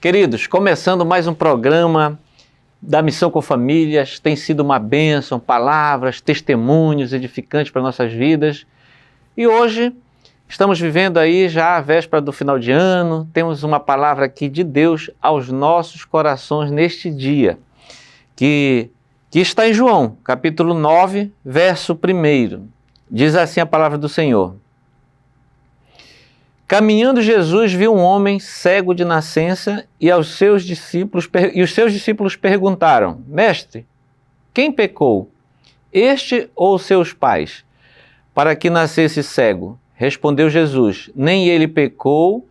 Queridos, começando mais um programa da Missão com Famílias, tem sido uma bênção, palavras, testemunhos edificantes para nossas vidas. E hoje estamos vivendo aí já a véspera do final de ano, temos uma palavra aqui de Deus aos nossos corações neste dia, que está em João, capítulo 9, verso 1. Diz assim a palavra do Senhor. Caminhando Jesus viu um homem cego de nascença e os seus discípulos perguntaram: Mestre, quem pecou, este ou seus pais, para que nascesse cego? Respondeu Jesus: Nem ele pecou,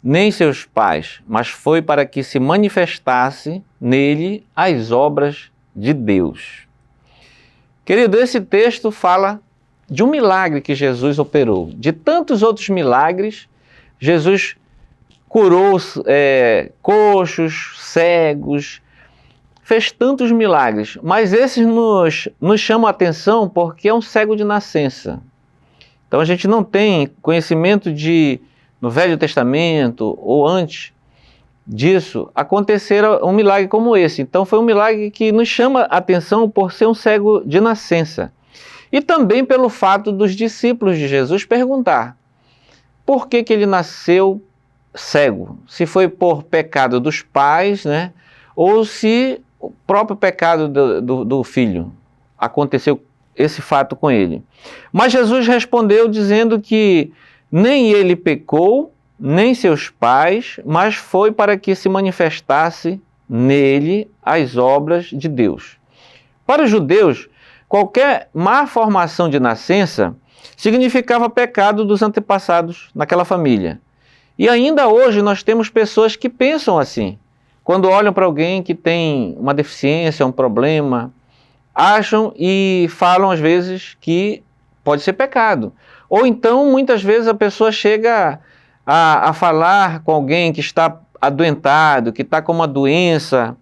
nem seus pais, mas foi para que se manifestasse nele as obras de Deus. Querido, esse texto fala de um milagre que Jesus operou. De tantos outros milagres, Jesus curou coxos, cegos, fez tantos milagres, mas esses nos chamam a atenção porque é um cego de nascença. Então a gente não tem conhecimento no Velho Testamento ou antes disso, acontecer um milagre como esse. Então foi um milagre que nos chama a atenção por ser um cego de nascença. E também pelo fato dos discípulos de Jesus perguntar: por que ele nasceu cego? Se foi por pecado dos pais, né? Ou se o próprio pecado do filho, aconteceu esse fato com ele. Mas Jesus respondeu dizendo que nem ele pecou, nem seus pais, mas foi para que se manifestasse nele as obras de Deus. Para os judeus, qualquer má formação de nascença significava pecado dos antepassados naquela família. E ainda hoje nós temos pessoas que pensam assim. Quando olham para alguém que tem uma deficiência, um problema, acham e falam às vezes que pode ser pecado. Ou então, muitas vezes, a pessoa chega a falar com alguém que está adoentado, que está com uma doença,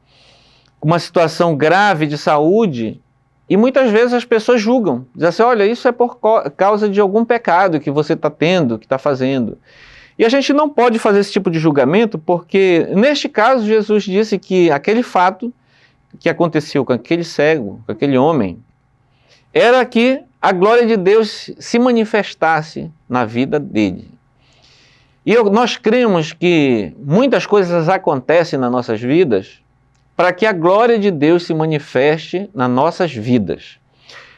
com uma situação grave de saúde, e muitas vezes as pessoas julgam, dizem assim: olha, isso é por causa de algum pecado que você está tendo, que está fazendo. E a gente não pode fazer esse tipo de julgamento porque, neste caso, Jesus disse que aquele fato que aconteceu com aquele cego, com aquele homem, era que a glória de Deus se manifestasse na vida dele. E nós cremos que muitas coisas acontecem nas nossas vidas para que a glória de Deus se manifeste nas nossas vidas.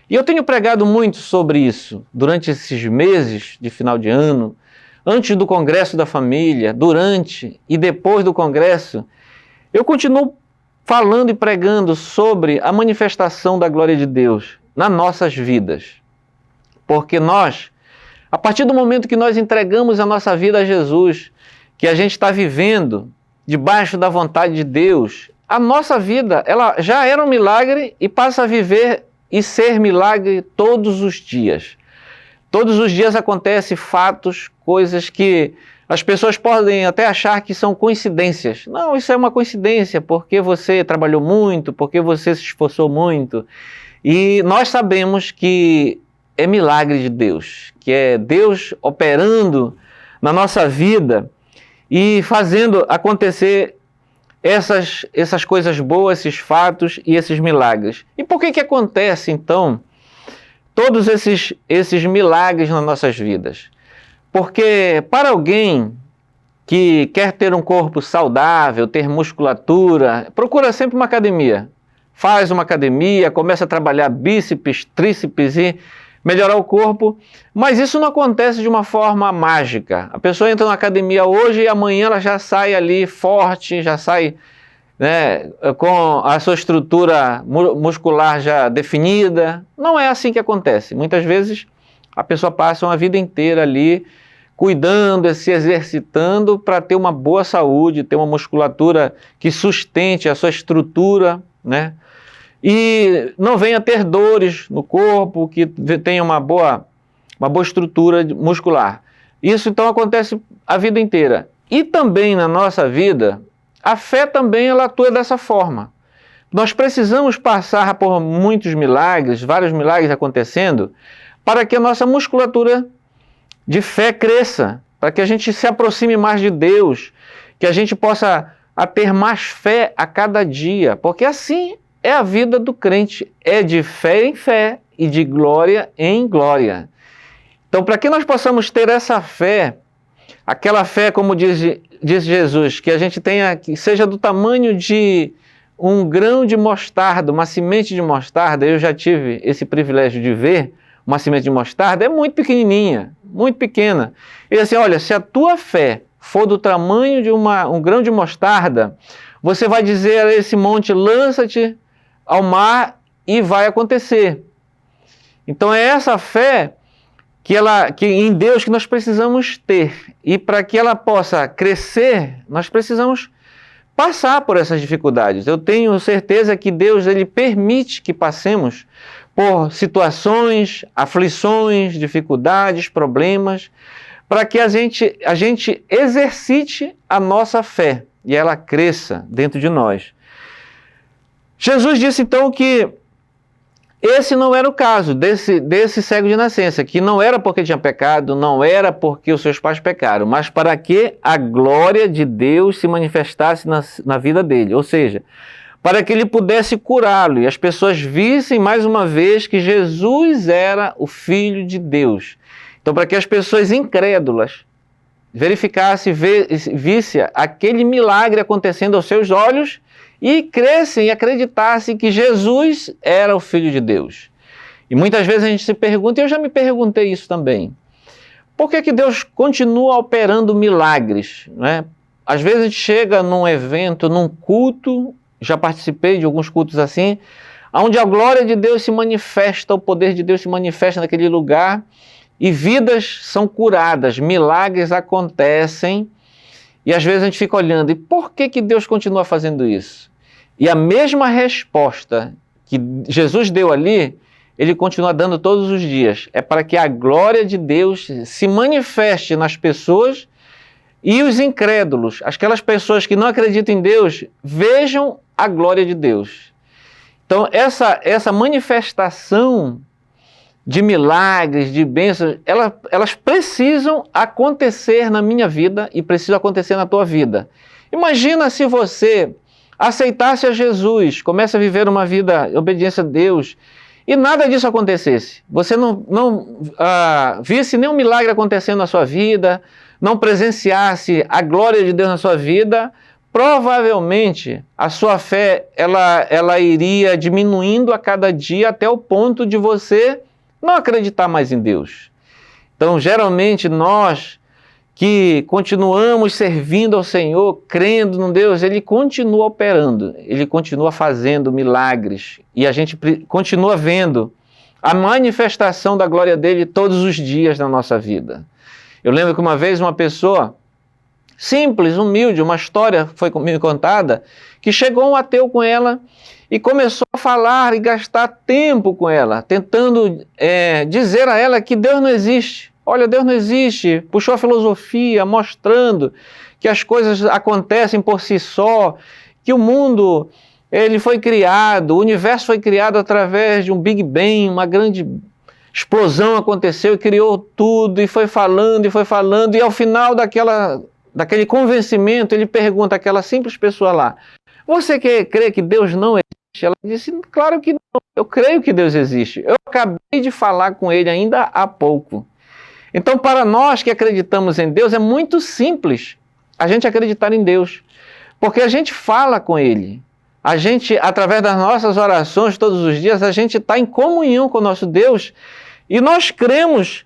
E eu tenho pregado muito sobre isso durante esses meses de final de ano, antes do Congresso da Família, durante e depois do Congresso. Eu continuo falando e pregando sobre a manifestação da glória de Deus nas nossas vidas. Porque nós, a partir do momento que nós entregamos a nossa vida a Jesus, que a gente está vivendo debaixo da vontade de Deus, a nossa vida ela já era um milagre e passa a viver e ser milagre todos os dias. Todos os dias acontecem fatos, coisas que as pessoas podem até achar que são coincidências. Não, isso é uma coincidência, porque você trabalhou muito, porque você se esforçou muito. E nós sabemos que é milagre de Deus, que é Deus operando na nossa vida e fazendo acontecer essas coisas boas, esses fatos e esses milagres. E por que acontece, então, todos esses milagres nas nossas vidas? Porque para alguém que quer ter um corpo saudável, ter musculatura, procura sempre uma academia. Faz uma academia, começa a trabalhar bíceps, tríceps e melhorar o corpo, mas isso não acontece de uma forma mágica. A pessoa entra na academia hoje e amanhã ela já sai ali forte, já sai, né, com a sua estrutura muscular já definida. Não é assim que acontece. Muitas vezes a pessoa passa uma vida inteira ali cuidando, se exercitando para ter uma boa saúde, ter uma musculatura que sustente a sua estrutura, né? E não venha ter dores no corpo, que tenha uma boa estrutura muscular. Isso então acontece a vida inteira. E também na nossa vida, a fé também ela atua dessa forma. Nós precisamos passar por muitos milagres, vários milagres acontecendo, para que a nossa musculatura de fé cresça, para que a gente se aproxime mais de Deus, que a gente possa a ter mais fé a cada dia, porque assim é a vida do crente, é de fé em fé e de glória em glória. Então, para que nós possamos ter essa fé, aquela fé, como diz Jesus, que a gente tenha, que seja do tamanho de um grão de mostarda, uma semente de mostarda. Eu já tive esse privilégio de ver uma semente de mostarda, é muito pequenininha, muito pequena. Ele assim, olha, se a tua fé for do tamanho de um grão de mostarda, você vai dizer a esse monte, lança-te ao mar, e vai acontecer. Então é essa fé que em Deus que nós precisamos ter. E para que ela possa crescer, nós precisamos passar por essas dificuldades. Eu tenho certeza que Deus ele permite que passemos por situações, aflições, dificuldades, problemas, para que a gente exercite a nossa fé e ela cresça dentro de nós. Jesus disse então que esse não era o caso desse cego de nascença, que não era porque tinha pecado, não era porque os seus pais pecaram, mas para que a glória de Deus se manifestasse na vida dele, ou seja, para que ele pudesse curá-lo e as pessoas vissem mais uma vez que Jesus era o Filho de Deus. Então, para que as pessoas incrédulas verificassem, vissem aquele milagre acontecendo aos seus olhos e crescem e acreditassem que Jesus era o Filho de Deus. E muitas vezes a gente se pergunta, e eu já me perguntei isso também, por que Deus continua operando milagres, né? Às vezes a gente chega num evento, num culto, já participei de alguns cultos assim, onde a glória de Deus se manifesta, o poder de Deus se manifesta naquele lugar, e vidas são curadas, milagres acontecem, e às vezes a gente fica olhando, e por que Deus continua fazendo isso? E a mesma resposta que Jesus deu ali, ele continua dando todos os dias. É para que a glória de Deus se manifeste nas pessoas e os incrédulos, aquelas pessoas que não acreditam em Deus, vejam a glória de Deus. Então, essa manifestação de milagres, de bênçãos, elas precisam acontecer na minha vida e precisam acontecer na tua vida. Imagina se você aceitasse a Jesus, começa a viver uma vida em obediência a Deus, e nada disso acontecesse. Você não visse nenhum milagre acontecendo na sua vida, não presenciasse a glória de Deus na sua vida, provavelmente a sua fé ela iria diminuindo a cada dia até o ponto de você não acreditar mais em Deus. Então, geralmente, nós que continuamos servindo ao Senhor, crendo no Deus, Ele continua operando, Ele continua fazendo milagres, e a gente continua vendo a manifestação da glória dEle todos os dias na nossa vida. Eu lembro que uma vez uma pessoa simples, humilde, uma história foi me contada, que chegou um ateu com ela e começou a falar e gastar tempo com ela, tentando dizer a ela que Deus não existe. Olha, Deus não existe. Puxou a filosofia, mostrando que as coisas acontecem por si só, que o mundo ele foi criado, o universo foi criado através de um Big Bang, uma grande explosão aconteceu e criou tudo, e foi falando, e ao final daquele convencimento, ele pergunta àquela simples pessoa lá, você crê que Deus não existe? Ela disse, claro que não, eu creio que Deus existe. Eu acabei de falar com ele ainda há pouco. Então, para nós que acreditamos em Deus, é muito simples a gente acreditar em Deus, porque a gente fala com Ele. A gente, através das nossas orações todos os dias, a gente está em comunhão com o nosso Deus e nós cremos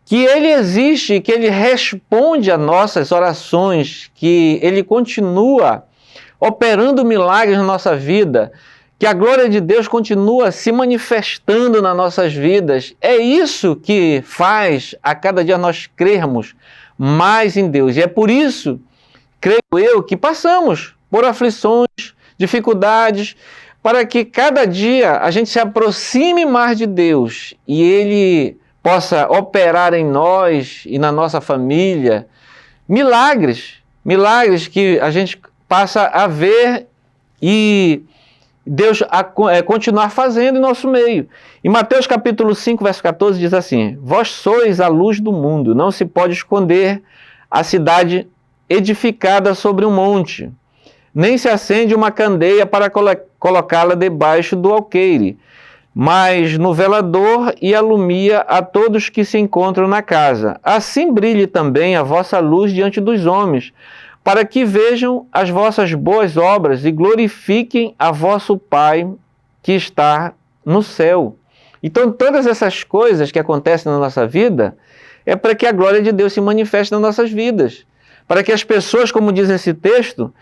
que Ele existe, que Ele responde às nossas orações, que Ele continua operando milagres na nossa vida, que a glória de Deus continua se manifestando nas nossas vidas. É isso que faz a cada dia nós crermos mais em Deus. E é por isso, creio eu, que passamos por aflições, dificuldades, para que cada dia a gente se aproxime mais de Deus e Ele possa operar em nós e na nossa família milagres que a gente passa a ver e Deus continuar fazendo em nosso meio. Em Mateus capítulo 5, verso 14 diz assim, vós sois a luz do mundo, não se pode esconder a cidade edificada sobre um monte. nem se acende uma candeia para colocá-la debaixo do alqueire, mas no velador e alumia a todos que se encontram na casa. Assim brilhe também a vossa luz diante dos homens, para que vejam as vossas boas obras e glorifiquem a vosso Pai que está no céu. Então, todas essas coisas que acontecem na nossa vida é para que a glória de Deus se manifeste nas nossas vidas. Para que as pessoas, como diz esse texto,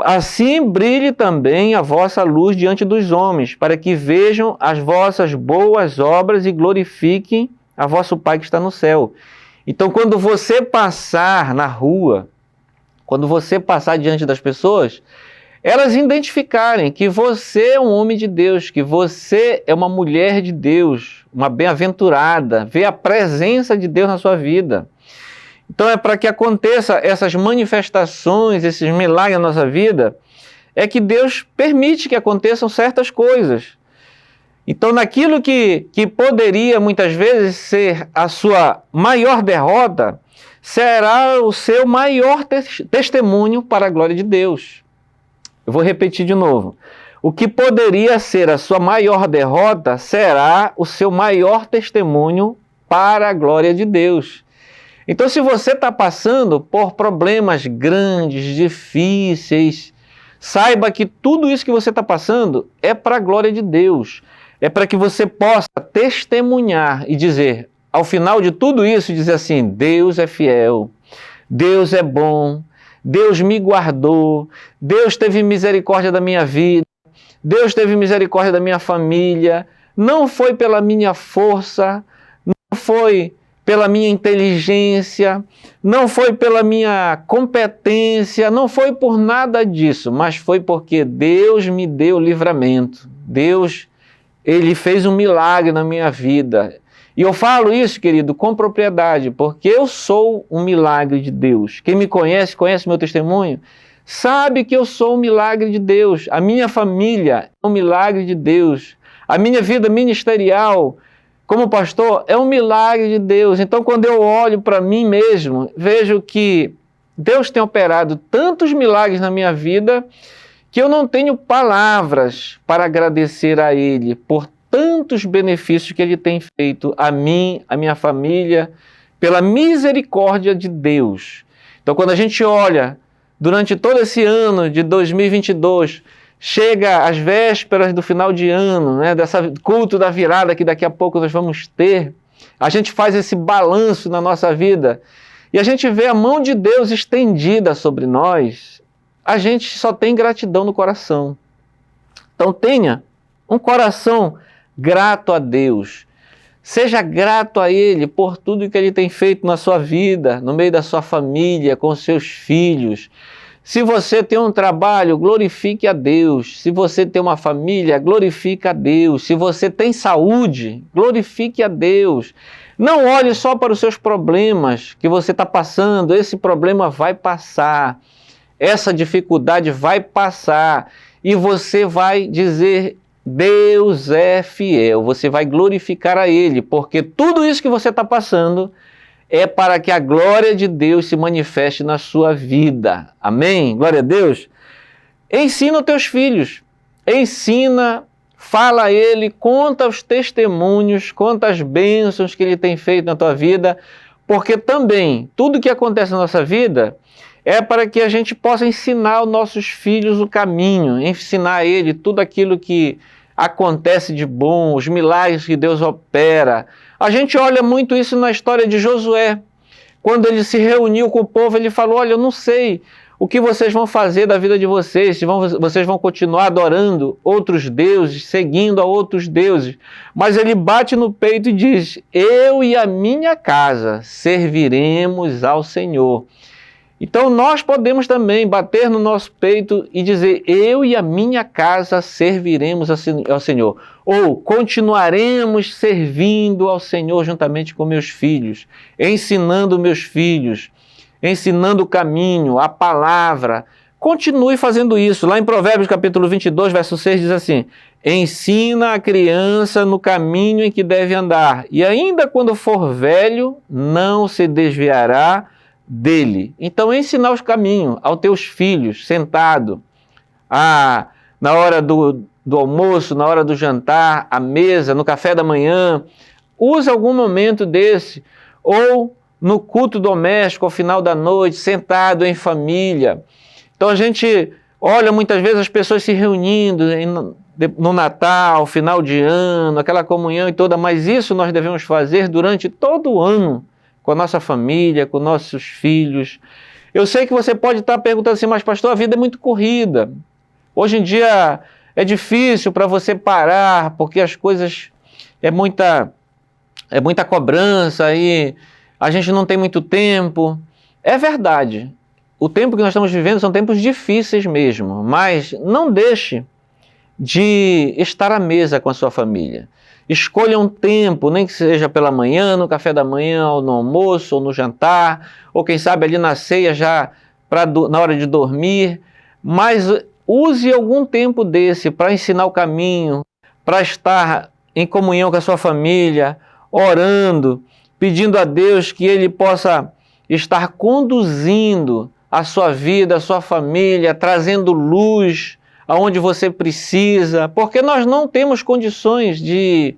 assim brilhe também a vossa luz diante dos homens, para que vejam as vossas boas obras e glorifiquem a vosso Pai que está no céu. Então, quando você passar na rua, quando você passar diante das pessoas, elas identificarem que você é um homem de Deus, que você é uma mulher de Deus, uma bem-aventurada, vê a presença de Deus na sua vida. Então é para que aconteça essas manifestações, esses milagres na nossa vida, é que Deus permite que aconteçam certas coisas. Então naquilo que poderia muitas vezes ser a sua maior derrota, será o seu maior testemunho para a glória de Deus. Eu vou repetir de novo. O que poderia ser a sua maior derrota será o seu maior testemunho para a glória de Deus. Então, se você está passando por problemas grandes, difíceis, saiba que tudo isso que você está passando é para a glória de Deus. É para que você possa testemunhar e dizer, ao final de tudo isso, dizer assim, Deus é fiel, Deus é bom, Deus me guardou, Deus teve misericórdia da minha vida, Deus teve misericórdia da minha família, não foi pela minha força, não foi pela minha inteligência, não foi pela minha competência, não foi por nada disso, mas foi porque Deus me deu livramento. Deus, Ele fez um milagre na minha vida. E eu falo isso, querido, com propriedade, porque eu sou um milagre de Deus. Quem me conhece, conhece meu testemunho, sabe que eu sou um milagre de Deus. A minha família é um milagre de Deus. A minha vida ministerial, como pastor, é um milagre de Deus. Então, quando eu olho para mim mesmo, vejo que Deus tem operado tantos milagres na minha vida que eu não tenho palavras para agradecer a Ele por tantos benefícios que Ele tem feito a mim, a minha família, pela misericórdia de Deus. Então, quando a gente olha durante todo esse ano de 2022, chega às vésperas do final de ano, né, dessa culto da virada que daqui a pouco nós vamos ter, a gente faz esse balanço na nossa vida e a gente vê a mão de Deus estendida sobre nós, a gente só tem gratidão no coração. Então tenha um coração grato a Deus. Seja grato a Ele por tudo que Ele tem feito na sua vida, no meio da sua família, com os seus filhos. Se você tem um trabalho, glorifique a Deus. Se você tem uma família, glorifique a Deus. Se você tem saúde, glorifique a Deus. Não olhe só para os seus problemas que você está passando. Esse problema vai passar. Essa dificuldade vai passar. E você vai dizer, Deus é fiel. Você vai glorificar a Ele, porque tudo isso que você está passando é para que a glória de Deus se manifeste na sua vida. Amém? Glória a Deus. Ensina os teus filhos. Ensina, fala a Ele, conta os testemunhos, conta as bênçãos que Ele tem feito na tua vida, porque também tudo que acontece na nossa vida é para que a gente possa ensinar aos nossos filhos o caminho, ensinar a ele tudo aquilo que acontece de bom, os milagres que Deus opera. A gente olha muito isso na história de Josué. Quando ele se reuniu com o povo, ele falou, olha, eu não sei o que vocês vão fazer da vida de vocês, vocês vão continuar adorando outros deuses, seguindo a outros deuses. Mas ele bate no peito e diz, eu e a minha casa serviremos ao Senhor. Então nós podemos também bater no nosso peito e dizer, eu e a minha casa serviremos ao Senhor. Ou continuaremos servindo ao Senhor juntamente com meus filhos, ensinando meus filhos, ensinando o caminho, a palavra. Continue fazendo isso. Lá em Provérbios capítulo 22, verso 6 diz assim, ensina a criança no caminho em que deve andar, e ainda quando for velho, não se desviará dele. Então ensinar os caminhos aos teus filhos, sentado, na hora do almoço, na hora do jantar, à mesa, no café da manhã. Use algum momento desse, ou no culto doméstico, ao final da noite, sentado em família. Então a gente olha muitas vezes as pessoas se reunindo no Natal, final de ano, aquela comunhão e toda, mas isso nós devemos fazer durante todo o ano, com a nossa família, com nossos filhos. Eu sei que você pode estar perguntando assim, mas pastor, a vida é muito corrida. Hoje em dia é difícil para você parar, porque as coisas é muita cobrança e a gente não tem muito tempo. É verdade. O tempo que nós estamos vivendo são tempos difíceis mesmo, mas não deixe de estar à mesa com a sua família. Escolha um tempo, nem que seja pela manhã, no café da manhã, ou no almoço, ou no jantar, ou quem sabe ali na ceia já na hora de dormir, mas use algum tempo desse para ensinar o caminho, para estar em comunhão com a sua família, orando, pedindo a Deus que Ele possa estar conduzindo a sua vida, a sua família, trazendo luz aonde você precisa, porque nós não temos condições de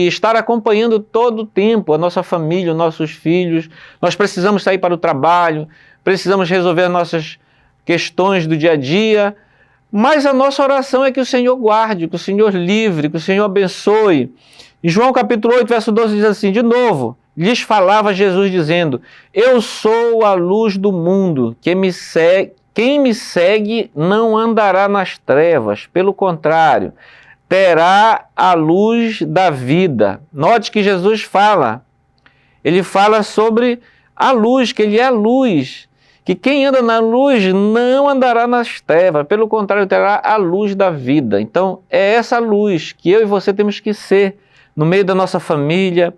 estar acompanhando todo o tempo a nossa família, os nossos filhos. Nós precisamos sair para o trabalho, precisamos resolver nossas questões do dia a dia, mas a nossa oração é que o Senhor guarde, que o Senhor livre, que o Senhor abençoe. Em João capítulo 8, verso 12 diz assim, de novo, lhes falava Jesus dizendo, eu sou a luz do mundo, quem me segue não andará nas trevas, pelo contrário, terá a luz da vida. Note que Jesus fala, ele fala sobre a luz, que ele é a luz, que quem anda na luz não andará nas trevas, pelo contrário, terá a luz da vida. Então, é essa luz que eu e você temos que ser, no meio da nossa família,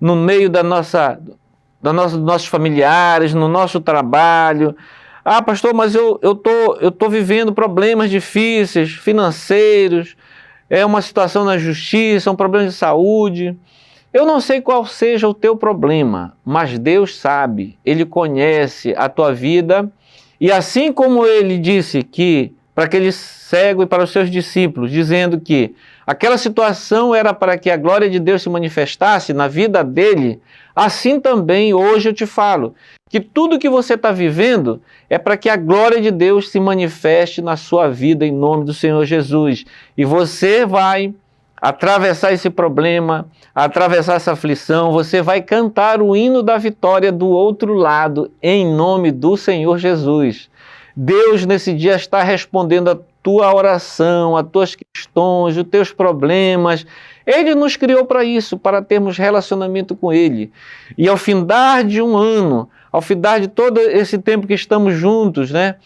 no meio dos nossos familiares, no nosso trabalho. Ah, pastor, mas eu tô vivendo problemas difíceis, financeiros, é uma situação na justiça, um problema de saúde. Eu não sei qual seja o teu problema, mas Deus sabe, Ele conhece a tua vida, e assim como Ele disse que para aquele cego e para os seus discípulos, dizendo que aquela situação era para que a glória de Deus se manifestasse na vida dele, assim também hoje eu te falo, que tudo que você está vivendo é para que a glória de Deus se manifeste na sua vida em nome do Senhor Jesus. E você vai atravessar esse problema, atravessar essa aflição, você vai cantar o hino da vitória do outro lado, em nome do Senhor Jesus. Deus nesse dia está respondendo a tua oração, as tuas questões, os teus problemas. Ele nos criou para isso, para termos relacionamento com Ele. E ao findar de um ano, ao findar de todo esse tempo que estamos juntos, né,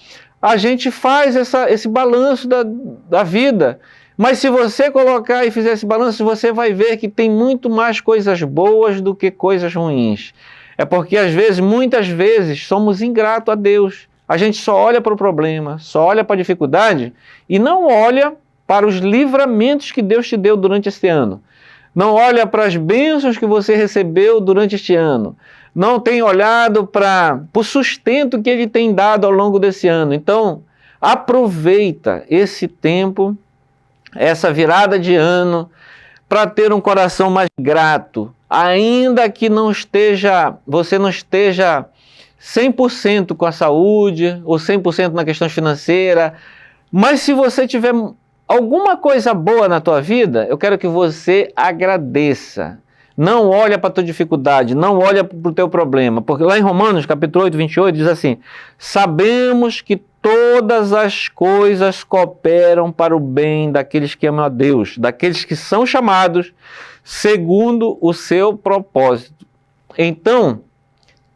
a gente faz esse balanço da vida. Mas se você colocar e fizer esse balanço, você vai ver que tem muito mais coisas boas do que coisas ruins. É porque muitas vezes, somos ingratos a Deus. A gente só olha para o problema, só olha para a dificuldade e não olha para os livramentos que Deus te deu durante este ano. Não olha para as bênçãos que você recebeu durante este ano. Não tem olhado para o sustento que Ele tem dado ao longo desse ano. Então, aproveita esse tempo, essa virada de ano, para ter um coração mais grato. Ainda que você não esteja 100% com a saúde, ou 100% na questão financeira, mas se você tiver alguma coisa boa na tua vida, eu quero que você agradeça. Não olha para a tua dificuldade, não olha para o teu problema, porque lá em Romanos, capítulo 8, 28, diz assim, sabemos que todas as coisas cooperam para o bem daqueles que amam a Deus, daqueles que são chamados segundo o seu propósito. Então,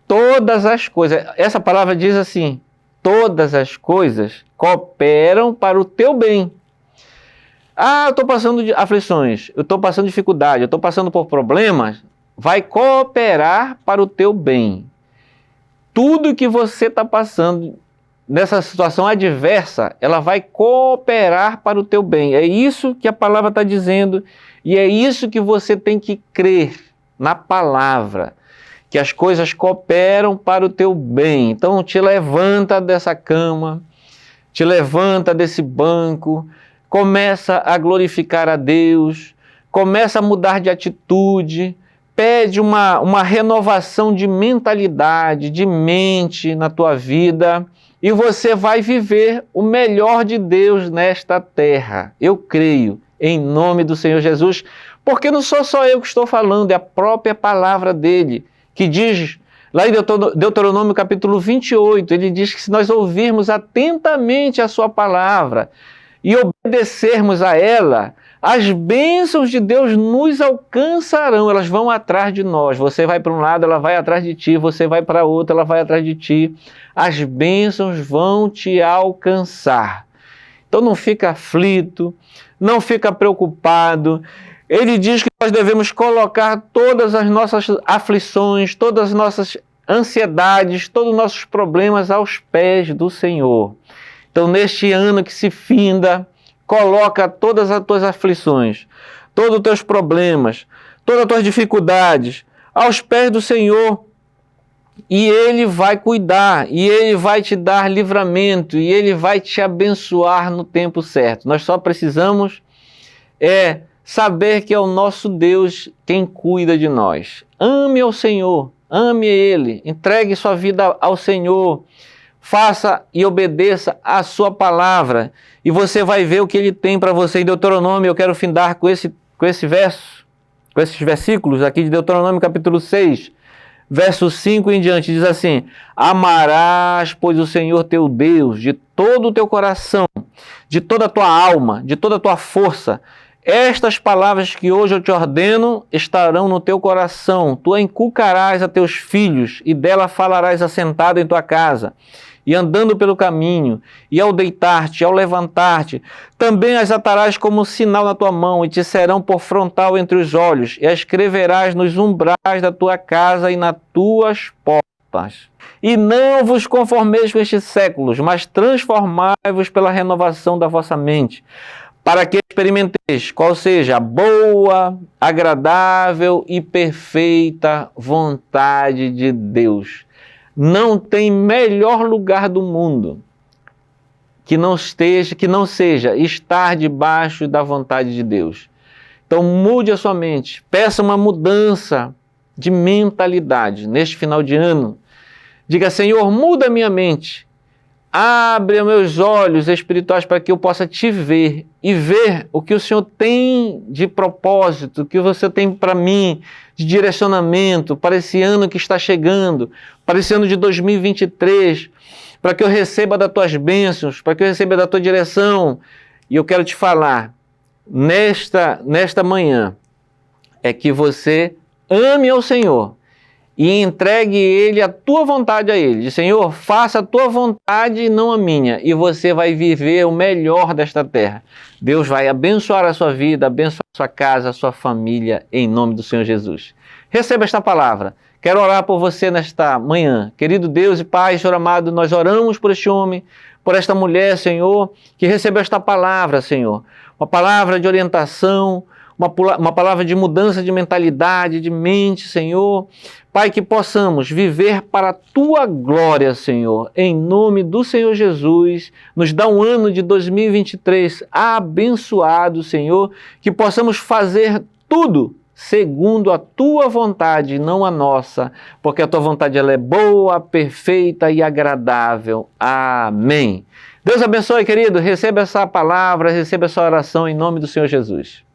todas as coisas, essa palavra diz assim, todas as coisas cooperam para o teu bem. Ah, eu estou passando de aflições, eu estou passando dificuldade, eu estou passando por problemas, vai cooperar para o teu bem. Tudo que você está passando nessa situação adversa, ela vai cooperar para o teu bem. É isso que a palavra está dizendo e é isso que você tem que crer na palavra, que as coisas cooperam para o teu bem. Então te levanta dessa cama, te levanta desse banco, começa a glorificar a Deus, começa a mudar de atitude, pede uma renovação de mentalidade, de mente na tua vida, e você vai viver o melhor de Deus nesta terra. Eu creio, em nome do Senhor Jesus, porque não sou só eu que estou falando, é a própria palavra dele, que diz, lá em Deuteronômio capítulo 28, ele diz que se nós ouvirmos atentamente a sua palavra e obedecermos a ela, as bênçãos de Deus nos alcançarão, elas vão atrás de nós. Você vai para um lado, ela vai atrás de ti, você vai para outro, ela vai atrás de ti. As bênçãos vão te alcançar. Então não fica aflito, não fica preocupado. Ele diz que nós devemos colocar todas as nossas aflições, todas as nossas ansiedades, todos os nossos problemas aos pés do Senhor. Então, neste ano que se finda, coloca todas as tuas aflições, todos os teus problemas, todas as tuas dificuldades aos pés do Senhor. E Ele vai cuidar, e Ele vai te dar livramento, e Ele vai te abençoar no tempo certo. Nós só precisamos saber que é o nosso Deus quem cuida de nós. Ame ao Senhor, ame Ele, entregue sua vida ao Senhor, faça e obedeça a sua palavra, e você vai ver o que Ele tem para você. Em Deuteronômio, eu quero findar com esse verso, com esses versículos aqui de Deuteronômio capítulo 6, verso 5 em diante, diz assim: amarás, pois, o Senhor teu Deus de todo o teu coração, de toda a tua alma, de toda a tua força. Estas palavras que hoje eu te ordeno estarão no teu coração. Tu a inculcarás a teus filhos, e dela falarás assentado em tua casa, e andando pelo caminho, e ao deitar-te, ao levantar-te. Também as atarás como sinal na tua mão, e te serão por frontal entre os olhos, e as escreverás nos umbrais da tua casa e nas tuas portas. E não vos conformeis com estes séculos, mas transformai-vos pela renovação da vossa mente, para que experimenteis qual seja a boa, agradável e perfeita vontade de Deus. Não tem melhor lugar do mundo que não seja estar debaixo da vontade de Deus. Então mude a sua mente, peça uma mudança de mentalidade neste final de ano. Diga: Senhor, muda a minha mente. Abre meus olhos espirituais para que eu possa te ver e ver o que o Senhor tem de propósito, o que você tem para mim de direcionamento para esse ano que está chegando, para esse ano de 2023, para que eu receba das tuas bênçãos, para que eu receba da tua direção. E eu quero te falar, nesta manhã, é que você ame ao Senhor e entregue Ele, a tua vontade a Ele. Diz: Senhor, faça a tua vontade e não a minha. E você vai viver o melhor desta terra. Deus vai abençoar a sua vida, abençoar a sua casa, a sua família, em nome do Senhor Jesus. Receba esta palavra. Quero orar por você nesta manhã. Querido Deus e Pai, Senhor amado, nós oramos por este homem, por esta mulher, Senhor, que recebeu esta palavra, Senhor. Uma palavra de orientação, uma palavra de mudança de mentalidade, de mente, Senhor. Pai, que possamos viver para a Tua glória, Senhor, em nome do Senhor Jesus. Nos dá um ano de 2023 abençoado, Senhor, que possamos fazer tudo segundo a Tua vontade, não a nossa, porque a Tua vontade ela é boa, perfeita e agradável. Amém. Deus abençoe, querido. Receba essa palavra, receba essa oração em nome do Senhor Jesus.